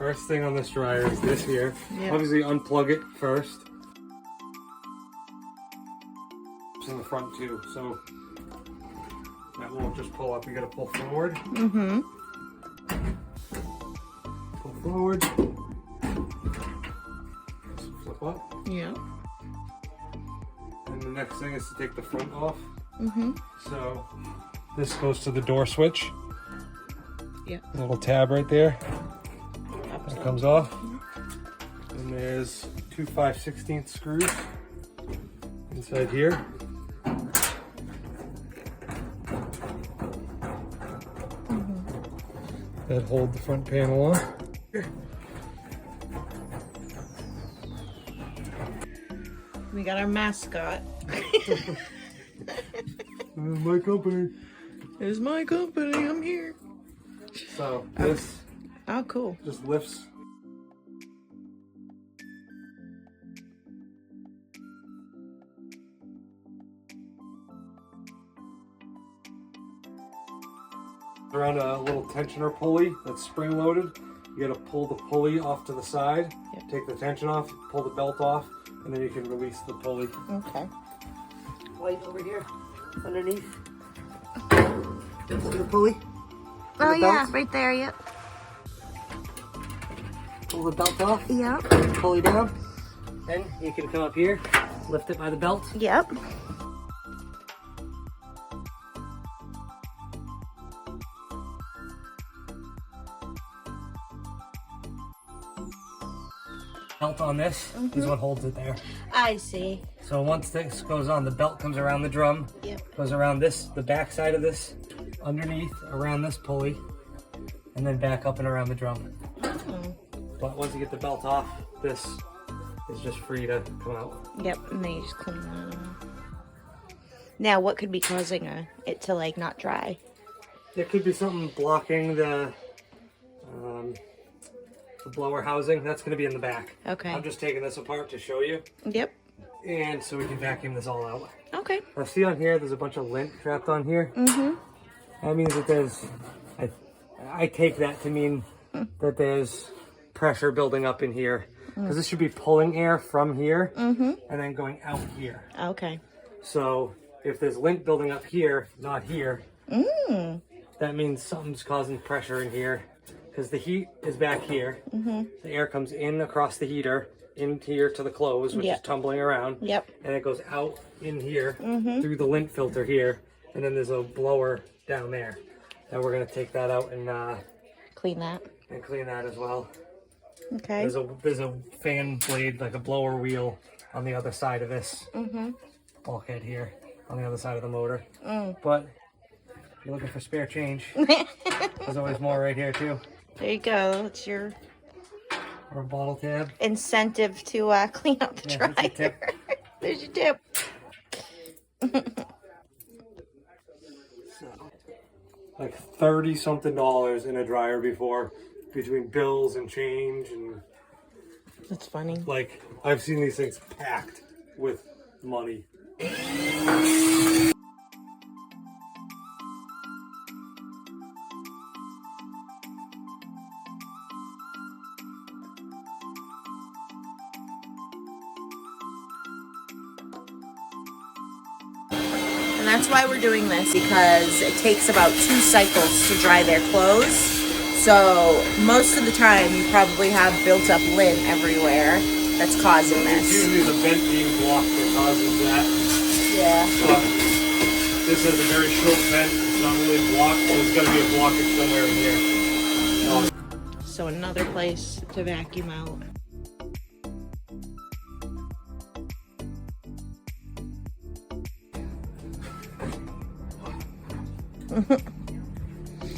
First thing on this dryer is this here. Yep. Obviously unplug it first. It's in the front too, so that won't just pull up. You gotta pull forward. Mm-hmm. Pull forward. Just flip up. Yeah. And the next thing is to take the front off. Mm-hmm. So this goes to the door switch. Yeah. Little tab right there. That comes off. Mm-hmm. And there's two 5/16 screws inside here. That hold the front panel on. We got our mascot. My company. It's my company. I'm here. So this Oh, cool. just lifts. Around a little tensioner pulley that's spring loaded. You gotta pull the pulley off to the side, Yep. take the tension off, pull the belt off, and then you can release the pulley. Okay. Light over here, underneath. See the pulley? Oh, the yeah, belt? right there, yep. Pull the belt off, Yep. pulley down. Then you can come up here, lift it by the belt. Yep. Belt on this is what holds it there. I see. So once this goes on, the belt comes around the drum, Yep. goes around this, the back side of this, underneath, around this pulley, and then back up and around the drum. But once you get the belt off, this is just free to come out. Yep, and then you just clean that off. Now, what could be causing it to, like, not dry? There could be something blocking the blower housing. That's going to be in the back. Okay. I'm just taking this apart to show you, Yep. and so we can vacuum this all out. Okay. Now see on here, there's a bunch of lint trapped on here. Mm-hmm. That means that there's, I take that to mean that there's pressure building up in here. Because this should be pulling air from here and then going out here. Okay. So if there's lint building up here, not here, that means something's causing pressure in here. Because the heat is back here. The air comes in across the heater, in here to the clothes, which is tumbling around. Yep. And it goes out in here through the lint filter here. And then there's a blower down there. And we're going to take that out and Clean that. clean that as well. Okay. There's a fan blade, like a blower wheel, on the other side of this bulkhead here, on the other side of the motor. But if you're looking for spare change, there's always more right here too. There you go. That's your Or a bottle tab. incentive to clean up the Yeah, dryer. that's your tip. There's your tip. Like $30-something in a dryer before, between bills and change, and That's funny. like I've seen these things packed with money. And that's why we're doing this, because it takes about 2 cycles to dry their clothes. So most of the time you probably have built up lint everywhere that's causing It's this. usually the vent being blocked that causes that. Yeah. But this has a very short vent. It's not really blocked, so there's got to be a blockage somewhere in here. So another place to vacuum out.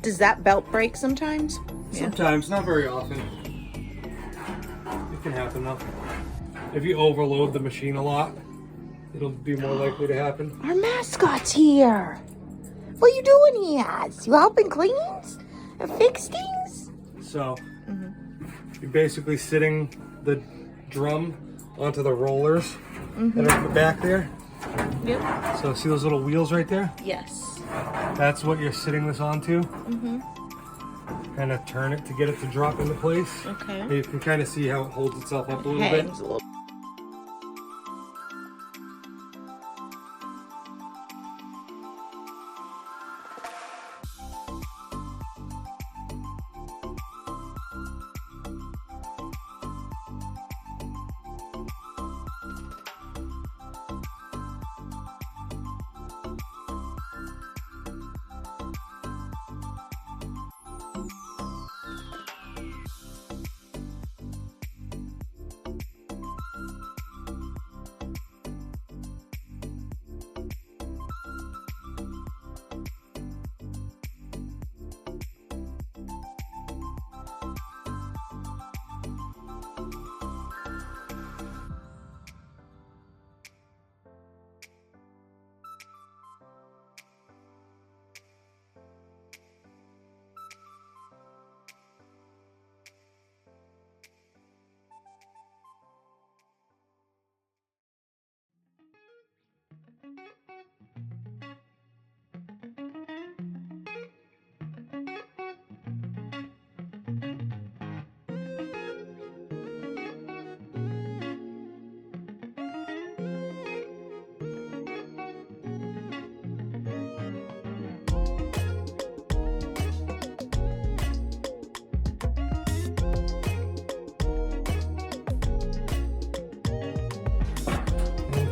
Does that belt break sometimes? Sometimes, not very often. It can happen though. If you overload the machine a lot, it'll be more likely to happen. Our mascot's here. What are you doing here? You helping clean and fix things? So, you're basically sitting the drum onto the rollers that are in the back there. Yep. So see those little wheels right there? Yes. That's what you're sitting this onto. kind of turn it to get it to drop into place. Okay. And you can kind of see how it holds itself up a little bit. Hangs a little.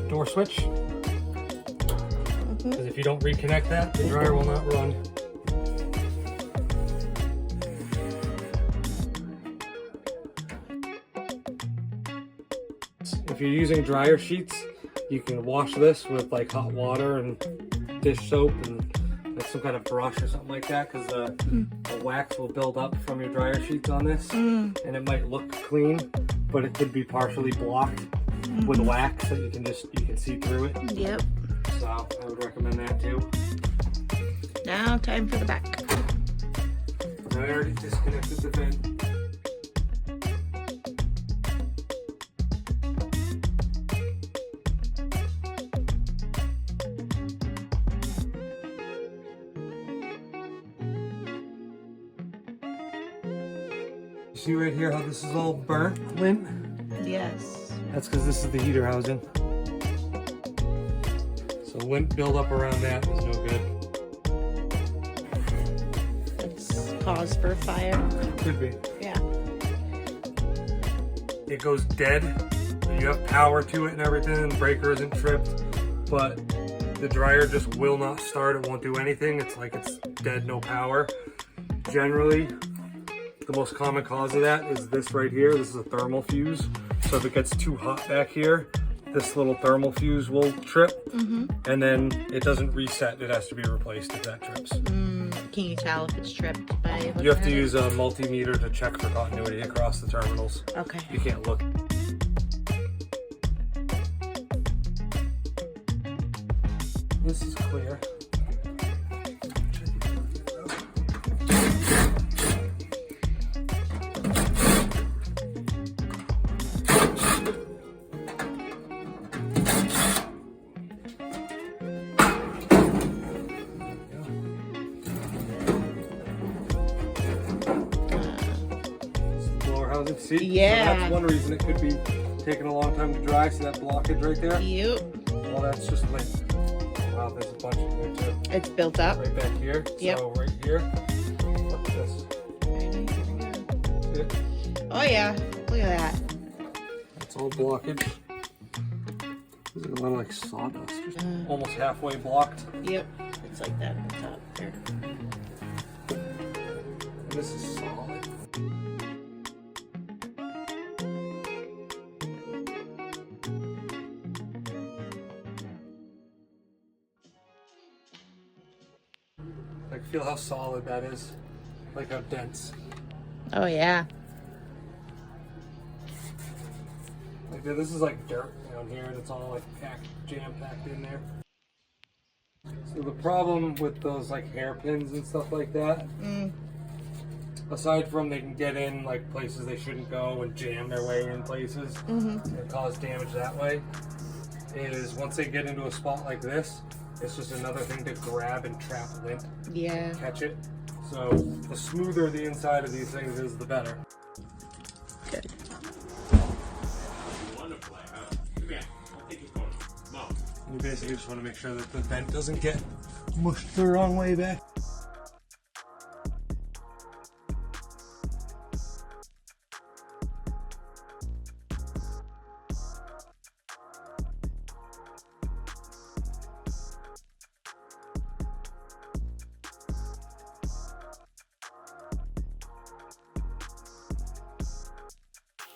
Door switch. Because if you don't reconnect that, the dryer will not run. If you're using dryer sheets, you can wash this with like hot water and dish soap and like some kind of brush or something like that, because the wax will build up from your dryer sheets on this, and it might look clean, but it could be partially blocked with wax that you can see through it. Yep. So I would recommend that too. Now time for the back. I already disconnected the vent. See right here how this is all burnt lint? Yes. That's because this is the heater housing. So lint buildup around that is no good. It's cause for fire. Could be. Yeah. It goes dead. You have power to it and everything. The breaker isn't tripped, but the dryer just will not start. It won't do anything. It's like it's dead, no power. Generally, the most common cause of that is this right here. This is a thermal fuse. So if it gets too hot back here, this little thermal fuse will trip, and then it doesn't reset. It has to be replaced if that trips. Can you tell if it's tripped by? You have to use a multimeter to check for continuity across the terminals. Okay. You can't look. This is clear. See? Yeah. So that's one reason it could be taking a long time to dry. See that blockage right there? Yep. Well, that's just lint. Wow, there's a bunch in there too. It's built up. Right back here. Yep. So right here, look at this. Yeah. Oh yeah, look at that. That's all blockage. There's a lot of like sawdust. Almost halfway blocked. Yep. It's like that at the top there. And this is solid. Like, feel how solid that is. Like how dense. Oh yeah. Like this is like dirt down here, and it's all like jam-packed in there. So the problem with those like hairpins and stuff like that, aside from they can get in like places they shouldn't go and jam their way in places and cause damage that way, is once they get into a spot like this, it's just another thing to grab and trap lint. Yeah. Catch it. So the smoother the inside of these things is, the better. Good. You basically just want to make sure that the vent doesn't get mushed the wrong way back.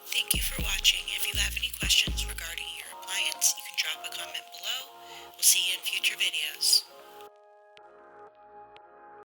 Thank you for watching. If you have any questions regarding your appliance, you can drop a comment below. We'll see you in future videos.